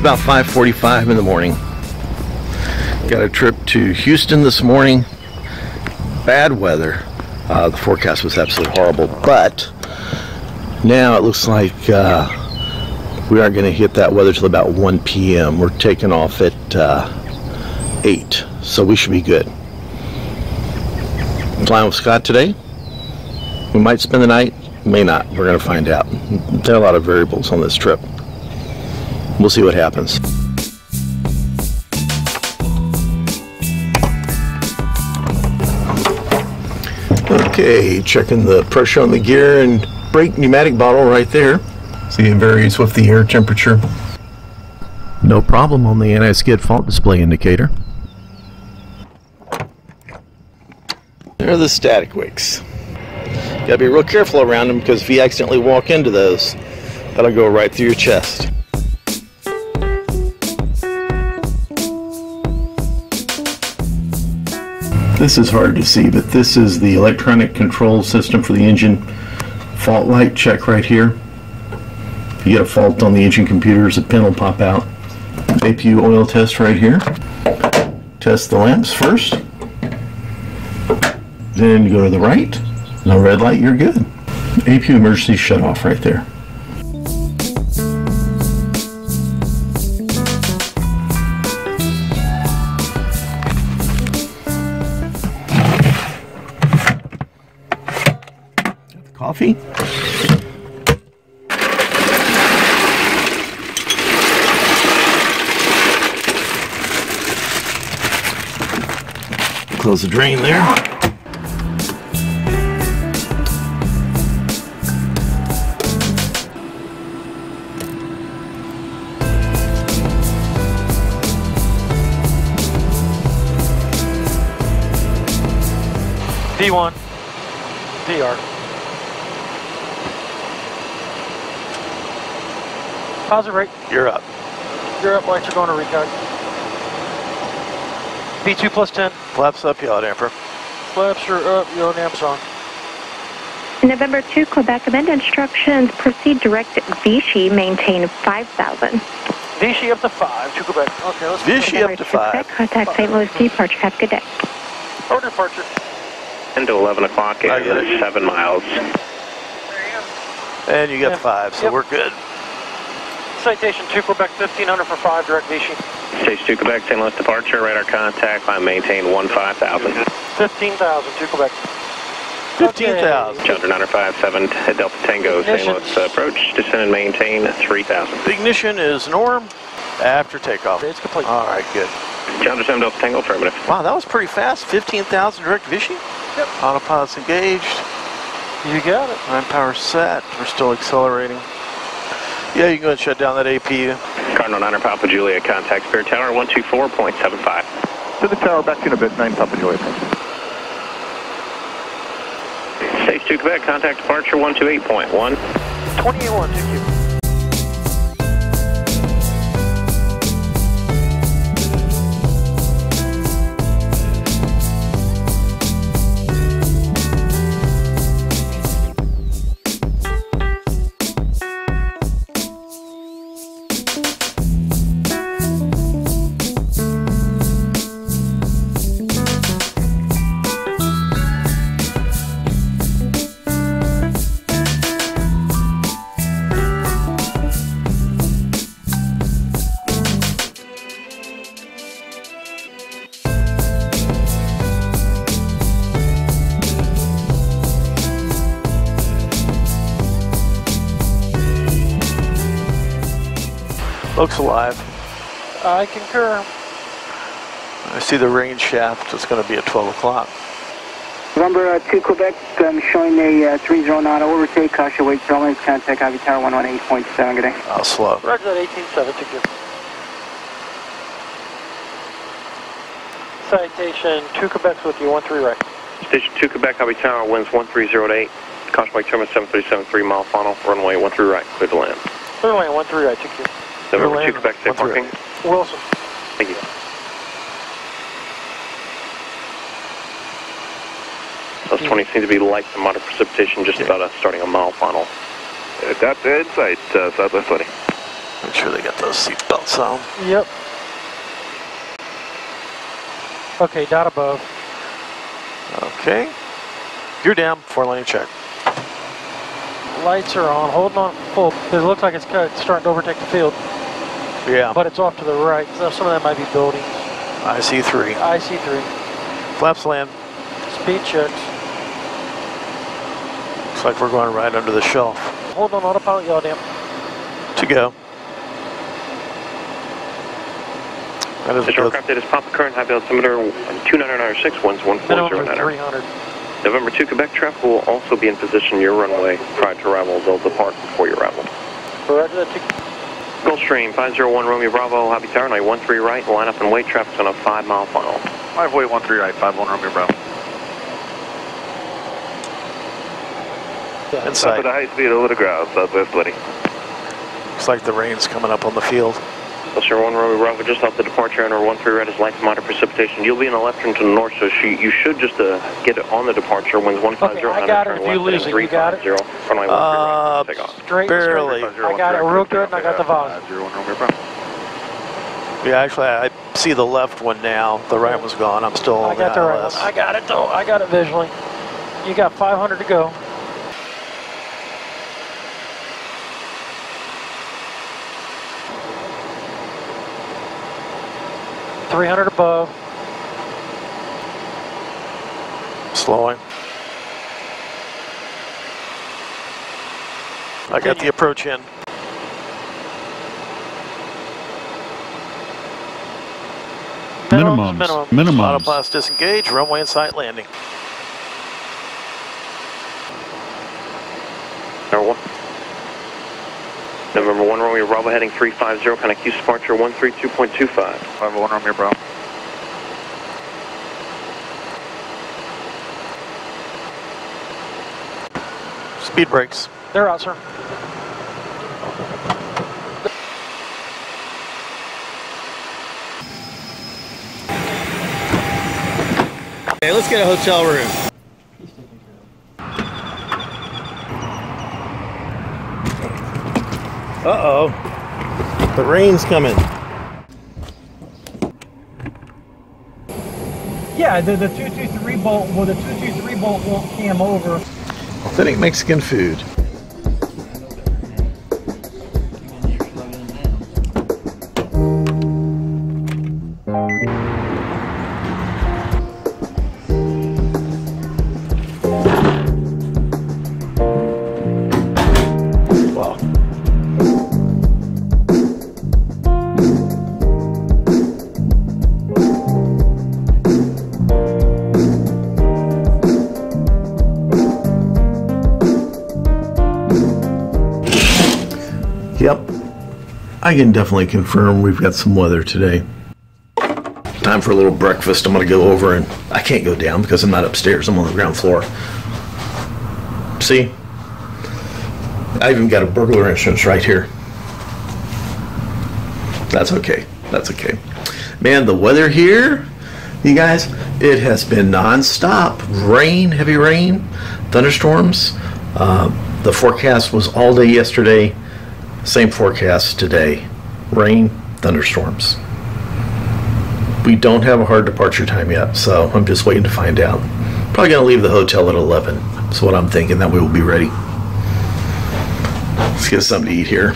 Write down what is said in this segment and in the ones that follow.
about 5:45 in the morning. Got a trip to Houston this morning. Bad weather. The forecast was absolutely horrible, but now it looks like we aren't going to hit that weather till about 1 p.m. We're taking off at 8, so we should be good. Flying with Scott today. We might spend the night, may not. We're going to find out. There are a lot of variables on this trip. We'll see what happens. Okay, checking the pressure on the gear and brake pneumatic bottle right there. See, it varies with the air temperature. No problem on the anti-skid fault display indicator. There are the static wicks. Gotta be real careful around them, because if you accidentally walk into those, that'll go right through your chest. This is hard to see, but this is the electronic control system for the engine. Fault light check right here. If you get a fault on the engine computers, a pin will pop out. APU oil test right here. Test the lamps first. Then you go to the right. No red light, you're good. APU emergency shut off right there. Coffee. Close the drain there. D1, DR. Positive rate. You're up. You're up, lights are going to recog. B2 plus 10. Flaps up, yaw damper. Flaps are up, yaw damp's on. November 2, Quebec, amend instructions. Proceed direct Vichy, maintain 5,000. Vichy up to 5, to Quebec. Okay, let's Vichy up to 5. Quebec, contact St. Louis departure. Have a good day. Order departure. 10 to 11 o'clock, 7 miles. There you go. And you got 5, so we're good. Citation 2, Quebec, 1500 for 5, direct Vichy. Station 2, Quebec, St. Louis departure, radar contact, line maintain 15,000. 15,000 to Quebec. 15,000. Challenger 957, head Delta Tango, St. Louis approach, descend and maintain 3,000. The ignition is norm after takeoff. It's complete. All right, good. Challenger 7 Delta Tango, affirmative. Wow, that was pretty fast. 15,000 direct Vichy. Yep. Autopilot's engaged. You got it. 9 power set. We're still accelerating. Yeah, you can go and shut down that APU. Cardinal 9 Papa Julia, contact Spirit Tower 124.75. To the tower, back in a bit, 9 Papa Julia. Stage 2 Quebec, contact departure 128.1. 28-1, thank you. Looks alive. I concur. I see the range shaft. It's going to be at 12 o'clock. November 2 Quebec, I'm showing a 30 auto overtake, caution weight settlements, contact Ivy Tower 118.7, good day. I'll slow. Roger that, 18.7, thank you. Citation 2 Quebec's with you, 13 right. Station 2 Quebec, Ivy Tower, winds 1308. Caution weight terminal 737, 3 mile final, runway 13 right, clear to land. Clear lane, 13 right, thank you. November 2 Quebec, safe parking. Wilson. Thank you. Those 20 seem to be light to moderate precipitation, just about starting a mile final. Got the insight, Southwest 20. Make sure they got those seat belts on. Yep. Okay, dot above. Okay. You're down. 4-lane check. Lights are on, holding on full. It looks like it's starting to overtake the field. Yeah. But it's off to the right. So some of that might be buildings. I see 3. I see 3. Flaps land. Speed checks. Looks like we're going right under the shelf. Hold on autopilot, yaw damp. To go. That is This aircraft is Papa Current, high altimeter 2996, winds 1409. Minimum 300. November 2 Quebec traffic will also be in position near runway prior to arrival. They'll depart before you arrival. Roger that. Gulfstream 501 Romeo Bravo, Hobby Tower, 913 right, line up and wait, traffic's on a 5-mile funnel. 5813 right, 51 Romeo Bravo. Stop Inside. at a high speed over the ground, southwest 20. Looks like the rain's coming up on the field. Gulfstream 1 Romeo Bravo, just off the departure, enter 13 right is light to moderate precipitation. You'll be in a left turn to the north, so you should just get it on the departure. Winds 150. Okay, I got it. If you lose it, you got it. Runway 13 right, take off. Straight. Barely. I got it real good, and I got the volume. 01 Romeo Bravo. Yeah, actually, I see the left one now. The right one's gone. I'm still on I got the right one. ILS. I got it though. I got it visually. You got 500 to go. $300 above. Slowing. I got the approach in. Minimums. Autopilot disengage, runway and sight landing. November 1 Romeo Bravo heading 350, connect use departure 132.25. 501 Romeo Bravo. Speed brakes. They're out, sir. Okay, let's get a hotel room. Uh-oh. The rain's coming. Yeah, the 223 bolt. Well, the 223 bolt won't cam over. Authentic Mexican food. Wow. Yep, I can definitely confirm we've got some weather today. Time for a little breakfast. I'm gonna go over, and I can't go down because I'm not upstairs, I'm on the ground floor. See? I even got a burglar insurance right here. That's okay, that's okay. Man, the weather here, you guys, it has been non-stop. Rain, heavy rain, thunderstorms. The forecast was all day yesterday. Same forecast today. Rain, thunderstorms. We don't have a hard departure time yet, so I'm just waiting to find out. Probably gonna leave the hotel at 11. That's what I'm thinking, that we will be ready. Let's get something to eat here.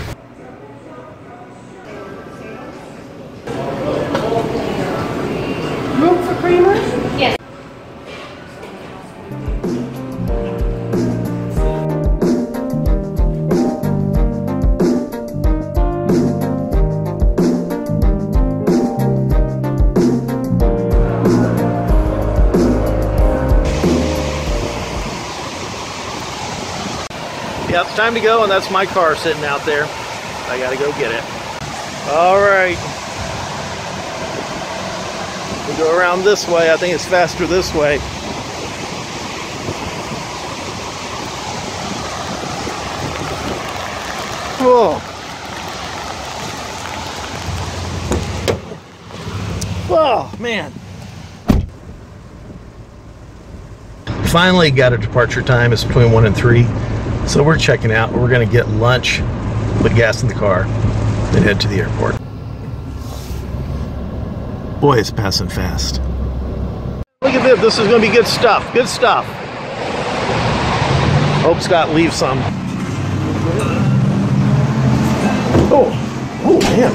Room for creamers? Yes. Yep, it's time to go, and that's my car sitting out there. I gotta go get it. All right. We go around this way. I think it's faster this way. Oh. Oh, man. Finally got a departure time. It's between 1 and 3. So we're checking out. We're going to get lunch, put gas in the car, and head to the airport. Boy, it's passing fast. Look at this. This is going to be good stuff. Good stuff. Hope Scott leaves some. Oh man.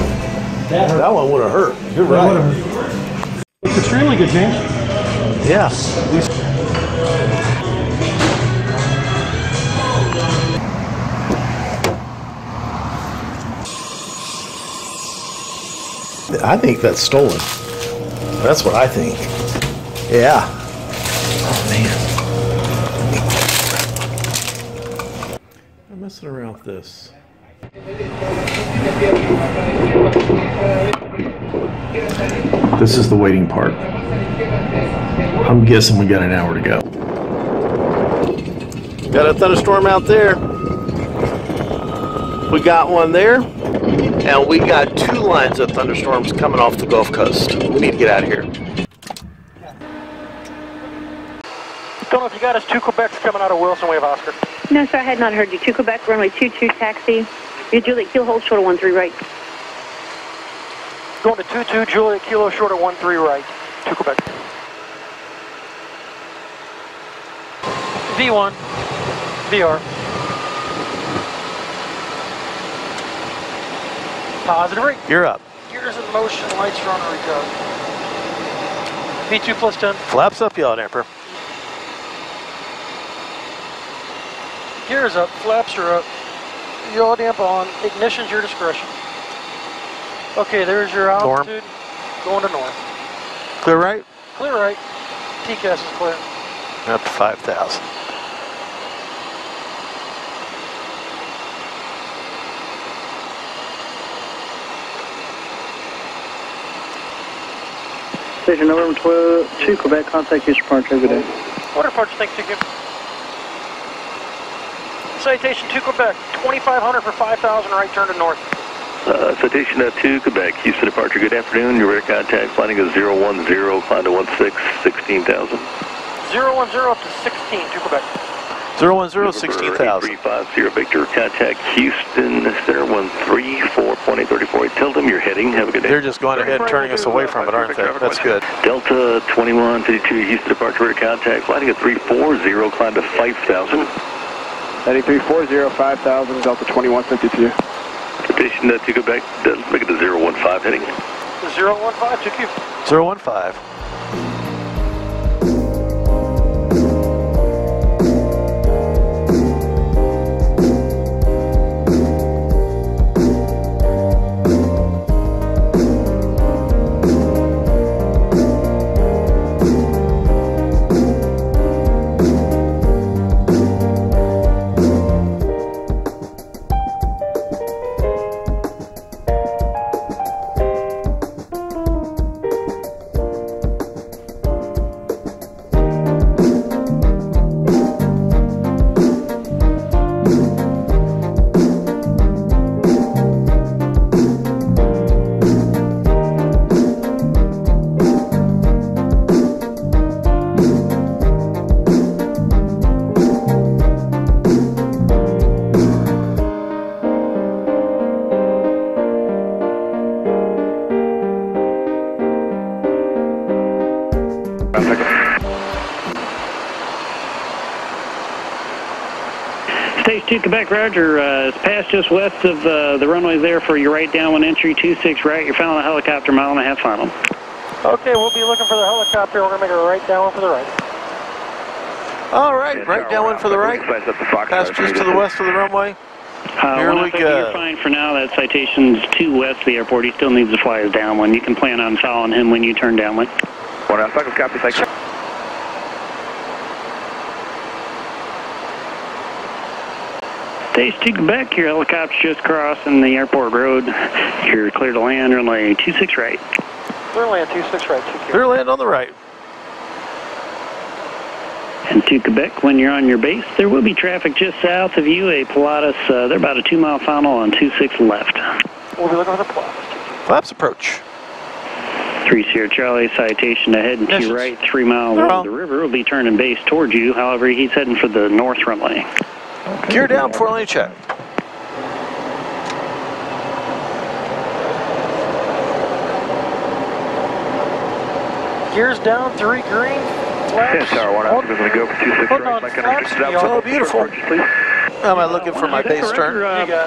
That one would have hurt. You're right. It's extremely good, James. Yeah. I think that's stolen. That's what I think. Yeah. Oh man. I'm messing around with this. This is the waiting part. I'm guessing we got an hour to go. Got a thunderstorm out there. We got one there. And we got 2 lines of thunderstorms coming off the Gulf Coast. We need to get out of here. Don't know if you got us 2 Quebecs coming out of Wilson. We have Oscar. No, sir, I had not heard you. 2 Quebec, runway 22 taxi. Juliet, keel hold short of 13 right. Going to 22, Juliet, kilo short of 13 right. 2 Quebec. V1, VR. Positive rate. You're up. Gears in motion, lights are on a recover. V2 plus 10. Flaps up, yaw damper. Gears up, flaps are up. Yaw damp on, ignition's your discretion. Okay, there's your altitude. Going to north. Clear right? Clear right. TCAS is clear. Up to 5,000. Station November 2, Quebec, contact Houston departure, good day. What departure, thanks, TQ. Citation 2 Quebec, 2,500 for 5,000, right turn to north. Citation 2 Quebec, Houston departure, good afternoon. Your radar contact flighting is 010, climb to 16, 16,000. 010 up to 16, 2 Quebec. 010, 16,000. 350 Victor, contact Houston Center 134.834. Tell them you're heading. Have a good day. They're just going ahead and turning us away from it, aren't they? That's good. Delta 2152 Houston departure, radar contact flighting at 340, climb to 5,000. Heading 340, 5,000, Delta 2152. Citation 2 Quebec, make it the 015 heading. 015, 2Q. 015. Stage 2 Quebec, roger. It's past just west of the runway there for your right downwind entry, 26 right. You're following a helicopter, 1.5 miles final. Okay, we'll be looking for the helicopter. We're going to make a right downwind for the right. All right, right downwind for the right. Pass just to the west of the runway. Here we go. You're fine for now. That citation's 2 west of the airport. He still needs to fly his downwind. You can plan on following him when you turn downwind. 1.5 copy, thanks. Stage 2 Quebec, your helicopter's just crossing the airport road. You're clear to land, runway 26 right. Clear land, 26 right, 2Q. Clear land on the right. And 2 Quebec, when you're on your base, there will be traffic just south of you, a Pilatus. They're about a 2-mile final on 26 left. We'll be looking for the Pilatus. Flaps approach. 3 Sierra Charlie, citation ahead and to your right, 3 miles over the river. Will be turning base towards you. However, he's heading for the north runway. Okay. Gear down, 4-lane check. Gears down, 3 green. Yes, Tower 1 Alpha is going to go for 26 Hold right. on, Like flaps to the Oh, beautiful. Am I looking for my base turn?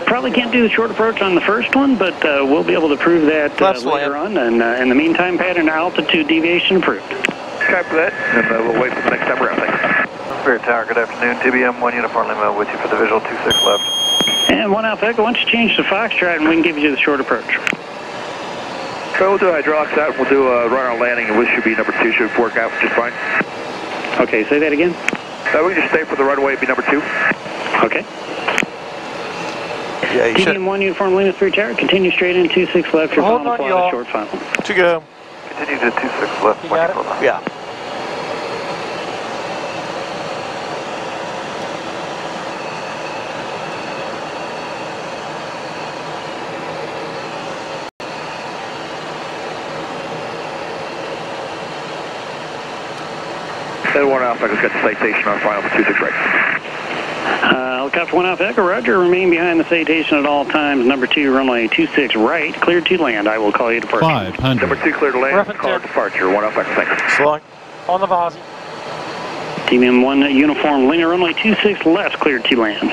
Probably can't do the short approach on the first one, but we'll be able to prove that later on. And in the meantime, pattern altitude deviation approved. Copy that, and we'll wait for the next time around. Thanks. Spirit Tower, good afternoon. TBM 1 Uniform Lima with you for the visual 26 left. And 1 Alpha Echo, why don't you change to Foxtrot and we can give you the short approach. So we'll do hydraulics out, and we'll do a run on landing, and we should be number 2, should work out just fine. Okay, say that again. We can just stay for the runway, be number 2. Okay. Yeah, you should. TBM 1 Uniform Lima 3 Tower, continue straight in 26 left, your Hold final on, flight y'all. is short final. To go. Continue to 26 left. You got it? Yeah. That 1 Alpha has got the citation on final for 26 right. Helicopter 1 Alpha Echo, roger, remain behind the citation at all times. Number 2, runway 26 right, cleared to land. I will call you departure. 500. Number 2 clear to land, Reference call departure, 1 Alpha Echo, thanks. Select. On the Vazzy. TBM 1 Uniform Lima, runway 26 left, cleared to land.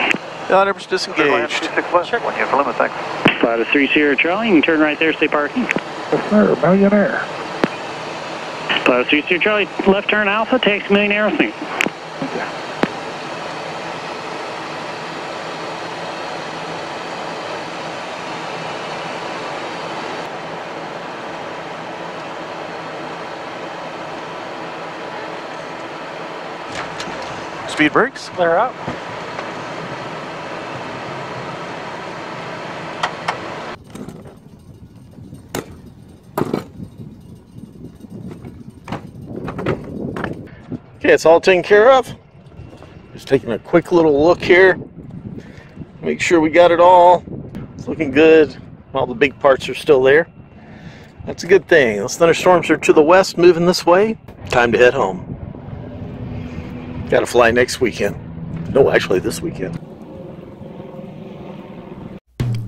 Thunderstorms disengaged. 26 left, 1 Uniform Lima, thanks. Flight is 3 Sierra Charlie, you can turn right there, stay parking. Yes, sir, millionaire. Flight is 3 Sierra Charlie, left turn Alpha, taxi millionaire with me. Speed brakes. They're out. Okay, it's all taken care of. Just taking a quick little look here. Make sure we got it all. It's looking good. All the big parts are still there. That's a good thing. Those thunderstorms are to the west, moving this way. Time to head home. Got to fly next weekend. No, actually this weekend.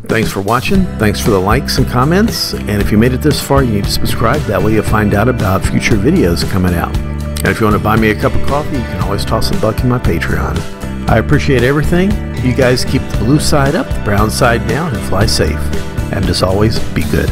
Thanks for watching. Thanks for the likes and comments. And if you made it this far, you need to subscribe. That way you'll find out about future videos coming out. And if you want to buy me a cup of coffee, you can always toss a buck in my Patreon. I appreciate everything. You guys keep the blue side up, the brown side down, and fly safe. And as always, be good.